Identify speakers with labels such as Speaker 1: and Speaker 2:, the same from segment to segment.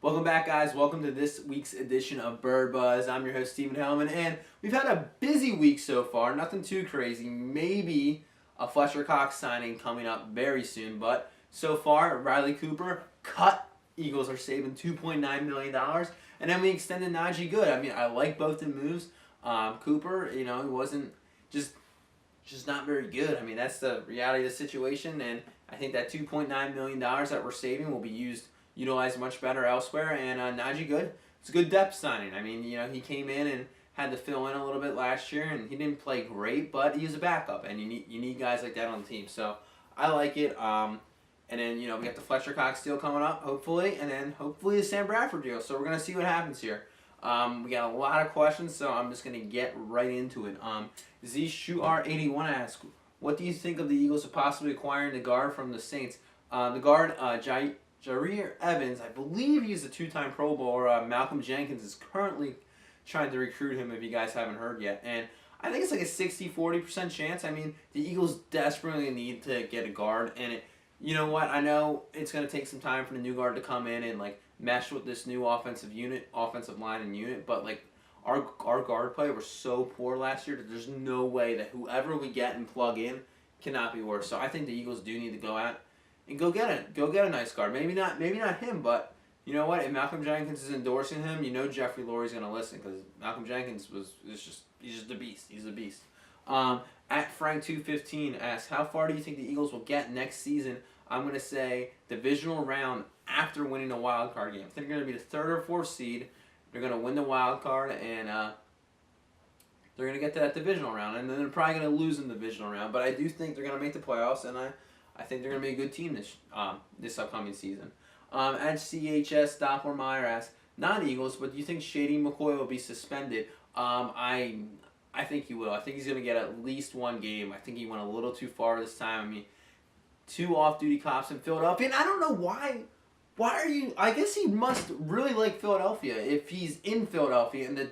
Speaker 1: Welcome back, guys. Welcome to this week's edition of BirdBuzz. I'm your host, Stephen Hellmann, and we've had a busy week so far. Nothing too crazy. Maybe a Fletcher Cox signing coming up very soon, but so far, Riley Cooper cut. Eagles are saving $2.9 million, and then we extended Najee Good. I mean, I like both the moves. Cooper, he wasn't just not very good. I mean, that's the reality of the situation, and I think that $2.9 million that we're saving will be utilized much better elsewhere. And Najee Good, it's a good depth signing. I mean, he came in and had to fill in a little bit last year, and he didn't play great, but he was a backup, and you need guys like that on the team. So I like it. And then we got the Fletcher Cox deal coming up, hopefully, and then hopefully the Sam Bradford deal. So we're gonna see what happens here. We got a lot of questions, so I'm just gonna get right into it. ZShootR81 asks, what do you think of the Eagles of possibly acquiring the guard from the Saints? The guard, Jareer Evans, I believe he's a two-time Pro Bowler. Malcolm Jenkins is currently trying to recruit him, if you guys haven't heard yet. And I think it's like a 60-40% chance. I mean, the Eagles desperately need to get a guard. And you know what? I know it's going to take some time for the new guard to come in and like mesh with this new offensive line and unit. But like our guard play was so poor last year that there's no way that whoever we get and plug in cannot be worse. So I think the Eagles do need to go out and go get a nice guard. Maybe not him, but you know what? If Malcolm Jenkins is endorsing him, Jeffrey Lurie's gonna listen because Malcolm Jenkins he's just a beast. He's a beast. At Frank215 asks, how far do you think the Eagles will get next season? I'm gonna say divisional round after winning the wild card game. I think they're gonna be the third or fourth seed. They're gonna win the wild card and they're gonna get to that divisional round, and then they're probably gonna lose in the divisional round. But I do think they're gonna make the playoffs, and I think they're going to be a good team this upcoming season. At CHS Dopplermeyer asks, non-Eagles, but do you think Shady McCoy will be suspended? I think he will. I think he's going to get at least one game. I think he went a little too far this time. I mean, 2 off-duty cops in Philadelphia, and I don't know why. Why are you? I guess he must really like Philadelphia if he's in Philadelphia in the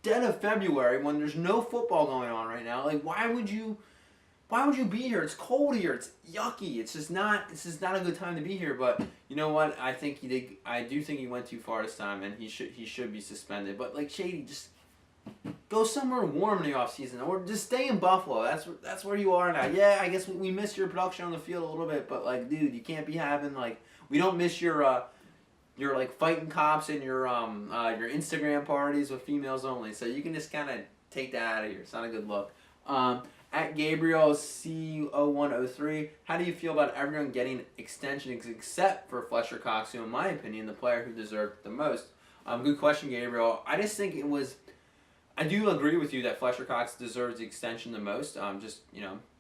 Speaker 1: dead of February when there's no football going on right now. Like, why would you be here? It's cold here. It's yucky. This is not a good time to be here. But you know what? I do think he went too far this time, and he should be suspended. But like Shady, just go somewhere warm in the off season, or just stay in Buffalo. That's where you are now. Yeah, I guess we missed your production on the field a little bit, but like, dude, you can't be having like we don't miss your like fighting cops and your Instagram parties with females only. So you can just kind of take that out of here. It's not a good look. At Gabriel C0103, how do you feel about everyone getting extensions except for Fletcher Cox, who, in my opinion, the player who deserved it the most? Good question, Gabriel. I just think I do agree with you that Fletcher Cox deserves the extension the most.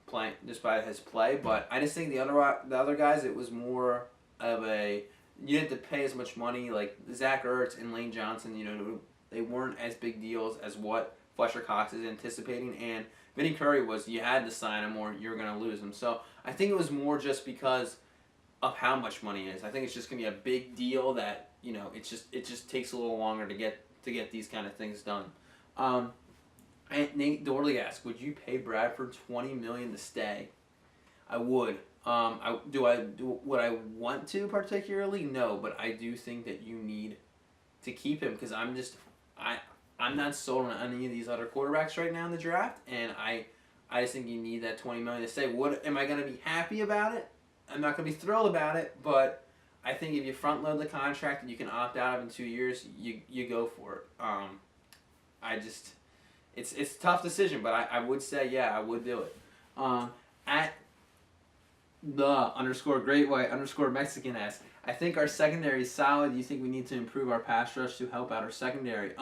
Speaker 1: Playing despite his play, but I just think the other guys, it was more of you didn't have to pay as much money. Like Zach Ertz and Lane Johnson, they weren't as big deals as what Fletcher Cox is anticipating, and Vinny Curry you had to sign him or you're going to lose him. So I think it was more just because of how much money it is. I think it's just going to be a big deal that, it just takes a little longer to get these kind of things done. And Nate Dorley asked, would you pay Bradford $20 million to stay? I would. Would I want to particularly? No, but I do think that you need to keep him because I'm not sold on any of these other quarterbacks right now in the draft, and I just think you need that $20 million to stay. Am I going to be happy about it? I'm not going to be thrilled about it, but I think if you front load the contract and you can opt out of in 2 years, you go for it. It's a tough decision, but I would say I would do it. At the _great_white_Mexican asks, I think our secondary is solid. Do you think we need to improve our pass rush to help out our secondary?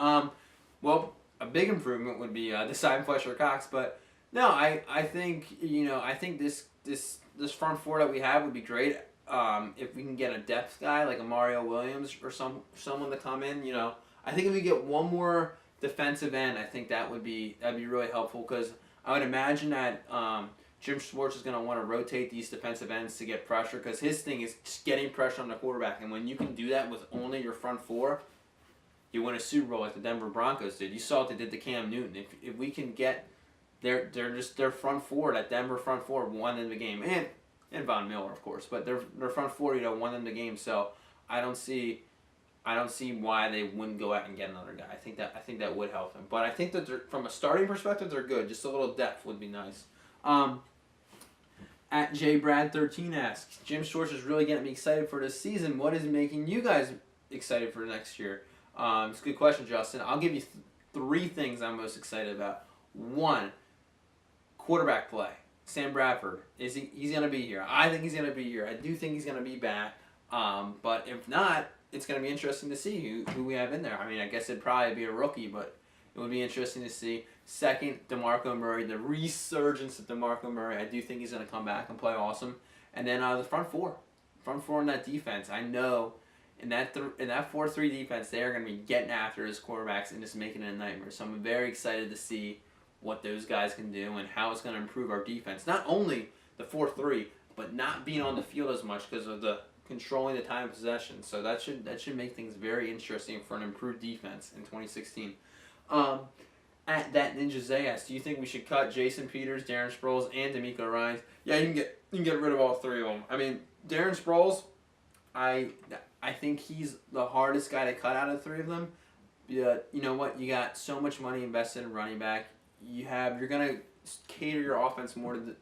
Speaker 1: Well, a big improvement would be the sign Fletcher Cox, but no, I think this front four that we have would be great. If we can get a depth guy like a Mario Williams or someone to come in, I think if we get one more defensive end, I think that'd be really helpful because I would imagine that Jim Schwartz is going to want to rotate these defensive ends to get pressure because his thing is just getting pressure on the quarterback, and when you can do that with only your front four, you win a Super Bowl like the Denver Broncos did. You saw what they did to Cam Newton. If we can get their front four, that Denver front four won them the game, and Von Miller of course, but their front four won them the game. So I don't see I don't see why they wouldn't go out and get another guy. I think that would help him. But I think that from a starting perspective, they're good. Just a little depth would be nice. At JBrad13 asks, Jim Schwartz is really getting me excited for this season. What is making you guys excited for next year? It's a good question, Justin. I'll give you three things I'm most excited about. One, quarterback play. Sam Bradford, he's going to be here. I think he's going to be here. I do think he's going to be back. But if not, it's going to be interesting to see who we have in there. I mean, I guess it'd probably be a rookie, but it would be interesting to see. Second, DeMarco Murray, the resurgence of DeMarco Murray. I do think he's going to come back and play awesome. And then the front four in that defense. I know in that 4-3 defense, they are going to be getting after his quarterbacks and just making it a nightmare. So I'm very excited to see what those guys can do and how it's going to improve our defense. Not only the 4-3, but not being on the field as much because of the controlling the time of possession. So that should make things very interesting for an improved defense in 2016. At that Ninja Zayas, do you think we should cut Jason Peters, Darren Sproles, and D'Amico Ryans? Yeah, you can get rid of all three of them. I mean, Darren Sproles, I think he's the hardest guy to cut out of the three of them. Yeah, you know what? You got so much money invested in running back. You're gonna cater your offense more to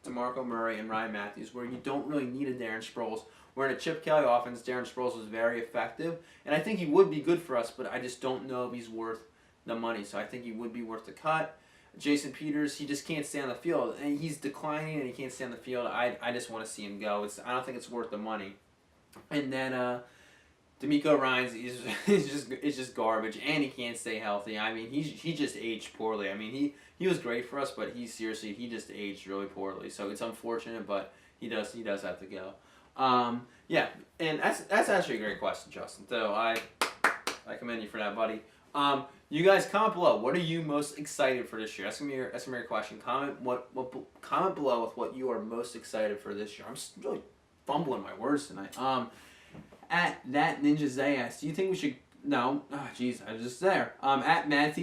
Speaker 1: DeMarco Murray and Ryan Matthews, where you don't really need a Darren Sproles. Where in a Chip Kelly offense, Darren Sproles was very effective, and I think he would be good for us, but I just don't know if he's worth the money. So I think he would be worth the cut. Jason Peters, he just can't stay on the field, and he's declining, and he can't stay on the field. I just want to see him go. I don't think it's worth the money. And then D'Amico Ryans is just garbage, and he can't stay healthy. I mean, he just aged poorly. I mean, he was great for us, but he just aged really poorly. So it's unfortunate, but he does have to go. Yeah, and that's actually a great question, Justin. So I commend you for that, buddy. You guys comment below. What are you most excited for this year? That's gonna be your question. Comment below with what you are most excited for this year. I'm just really fumbling my words tonight. At that Ninja Zayas, do you think we should? No. Oh, jeez, I was just there. At Matt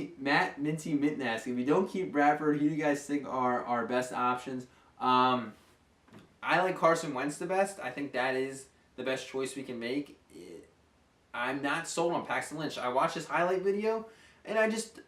Speaker 1: Minty Mitten asking, if we don't keep Bradford, who do you guys think are our best options? I like Carson Wentz the best. I think that is the best choice we can make. I'm not sold on Paxton Lynch. I watched his highlight video, and I just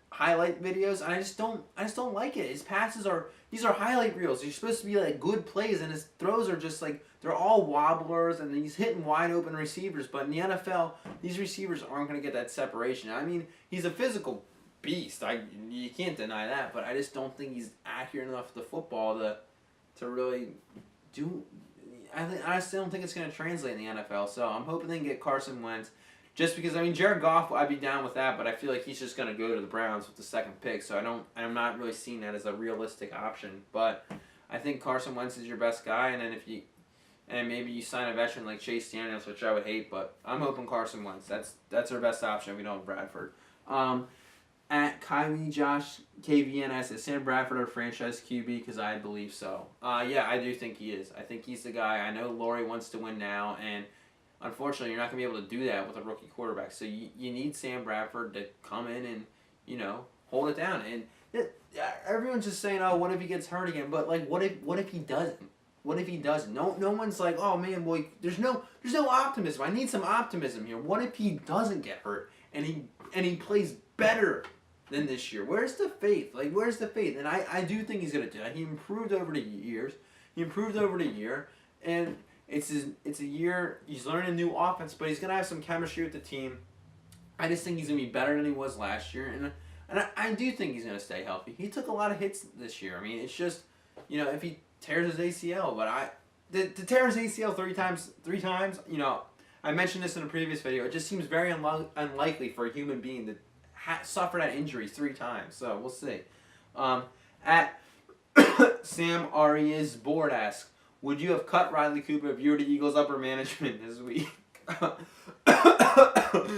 Speaker 1: don't like it. His passes these are highlight reels. They're supposed to be like good plays, and his throws are just like they're all wobblers, and he's hitting wide open receivers. But in the NFL, these receivers aren't going to get that separation. I mean, he's a physical beast. You can't deny that. But I just don't think he's accurate enough with the football to really do. I still don't think it's going to translate in the NFL. So I'm hoping they can get Carson Wentz. Just because, I mean, Jared Goff, I'd be down with that, but I feel like he's just going to go to the Browns with the second pick, so I'm not really seeing that as a realistic option. But I think Carson Wentz is your best guy, and then maybe you sign a veteran like Chase Daniels, which I would hate, but I'm hoping Carson Wentz. That's our best option if we don't have Bradford. At Kylie Josh KVN, I said Sam Bradford our franchise QB because I believe so. Yeah, I do think he is. I think he's the guy. I know Laurie wants to win now, and unfortunately, you're not going to be able to do that with a rookie quarterback. So you need Sam Bradford to come in and, hold it down. And everyone's just saying, oh, what if he gets hurt again? But, like, what if he doesn't? What if he doesn't? No one's like, oh, man, boy, there's no optimism. I need some optimism here. What if he doesn't get hurt and he plays better than this year? Where's the faith? Like, where's the faith? And I do think he's going to do that. He improved over the years. And it's a year, he's learning a new offense, but he's going to have some chemistry with the team. I just think he's going to be better than he was last year, and I do think he's going to stay healthy. He took a lot of hits this year. I mean, it's just, if he tears his ACL, but to tear his ACL three times, I mentioned this in a previous video, it just seems very unlikely for a human being to suffer that injury 3 times, so we'll see. At Sam Arias Board asks, would you have cut Riley Cooper if you were the Eagles' upper management this week?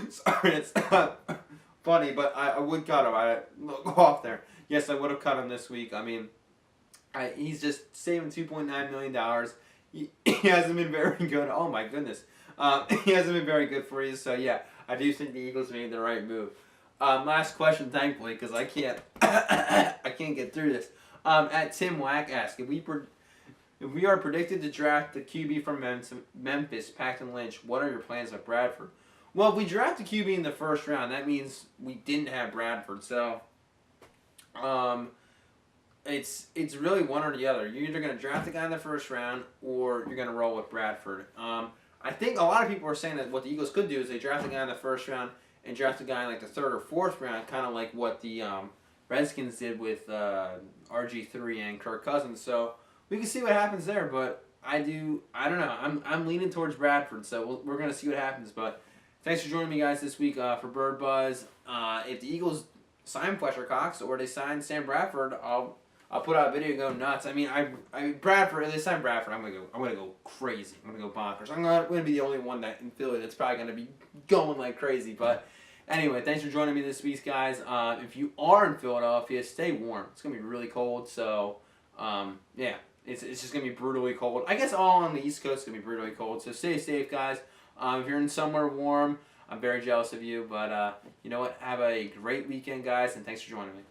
Speaker 1: Sorry, it's not funny, but I would cut him. I go off there. Yes, I would have cut him this week. I mean, he's just saving $2.9 million. He hasn't been very good. Oh, my goodness. He hasn't been very good for you. So, yeah, I do think the Eagles made the right move. Last question, thankfully, because I can't get through this. At Tim Wack asks, if we are predicted to draft the QB from Memphis, Paxton Lynch, what are your plans with Bradford? Well, if we draft a QB in the first round, that means we didn't have Bradford. So, it's really one or the other. You're either going to draft a guy in the first round, or you're going to roll with Bradford. I think a lot of people are saying that what the Eagles could do is they draft a guy in the first round and draft a guy in like the third or fourth round, kind of like what the Redskins did with RG3 and Kirk Cousins. So we can see what happens there, but I don't know. I'm leaning towards Bradford, so we're going to see what happens. But thanks for joining me, guys, this week for BirdBuzz. If the Eagles sign Fletcher Cox or they sign Sam Bradford, I'll put out a video and go nuts. I mean, Bradford. If they sign Bradford, I'm gonna go crazy. I'm gonna go bonkers. I'm gonna be the only one that in Philly that's probably gonna be going like crazy. But anyway, thanks for joining me this week, guys. If you are in Philadelphia, stay warm. It's gonna be really cold. So yeah, it's just gonna be brutally cold. I guess all on the East Coast is gonna be brutally cold. So stay safe, guys. If you're in somewhere warm, I'm very jealous of you. But you know what? Have a great weekend, guys, and thanks for joining me.